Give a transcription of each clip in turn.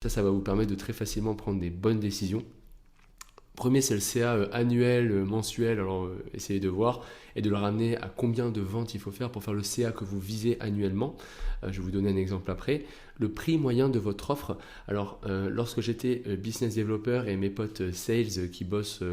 Ça va vous permettre de très facilement prendre des bonnes décisions. Premier, c'est le CA annuel, mensuel, alors essayez de voir et de le ramener à combien de ventes il faut faire pour faire le CA que vous visez annuellement. Je vais vous donner un exemple après. Le prix moyen de votre offre. Alors, lorsque j'étais business developer et mes potes sales qui bossent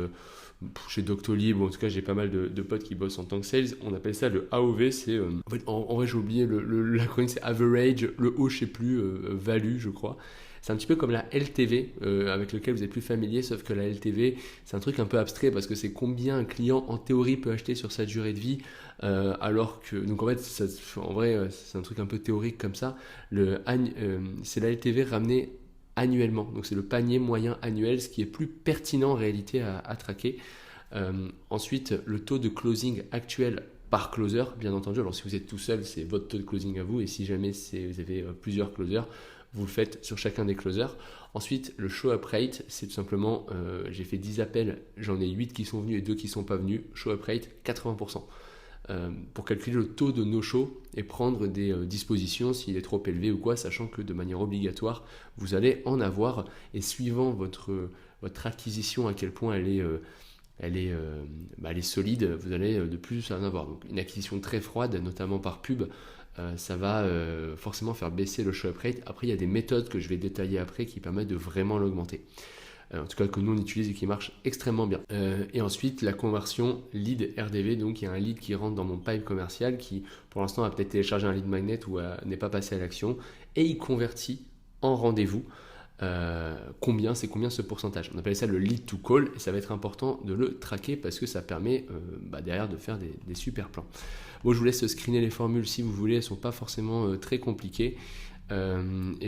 chez Doctolib, ou en tout cas j'ai pas mal de potes qui bossent en tant que sales, on appelle ça le AOV, c'est en fait en vrai j'ai oublié l'acronyme, c'est average, le O je sais plus, value je crois. C'est un petit peu comme la LTV avec lequel vous êtes plus familier, sauf que la LTV c'est un truc un peu abstrait parce que c'est combien un client en théorie peut acheter sur sa durée de vie, alors que donc en fait ça, en vrai c'est un truc un peu théorique comme ça. C'est la LTV ramenée annuellement, donc c'est le panier moyen annuel, ce qui est plus pertinent en réalité à traquer. Ensuite, le taux de closing actuel par closer, bien entendu. Alors si vous êtes tout seul, c'est votre taux de closing à vous, et si jamais vous avez plusieurs closers, vous le faites sur chacun des closers. Ensuite, le show up rate, c'est tout simplement, j'ai fait 10 appels, j'en ai 8 qui sont venus et 2 qui ne sont pas venus. Show up rate, 80%. Pour calculer le taux de no-show et prendre des dispositions s'il est trop élevé ou quoi, sachant que de manière obligatoire, vous allez en avoir, et suivant votre acquisition, à quel point elle est solide, vous allez de plus en avoir. Donc une acquisition très froide, notamment par pub, ça va forcément faire baisser le show up rate. Après, il y a des méthodes que je vais détailler après qui permettent de vraiment l'augmenter. En tout cas que nous on utilise et qui marche extrêmement bien. Et ensuite la conversion lead RDV, donc il y a un lead qui rentre dans mon pipe commercial qui pour l'instant a peut-être téléchargé un lead magnet ou n'est pas passé à l'action, et il convertit en rendez-vous. Combien ce pourcentage? On appelle ça le lead to call, et ça va être important de le traquer parce que ça permet derrière de faire des super plans. Bon, je vous laisse screener les formules si vous voulez, elles ne sont pas forcément très compliquées. Et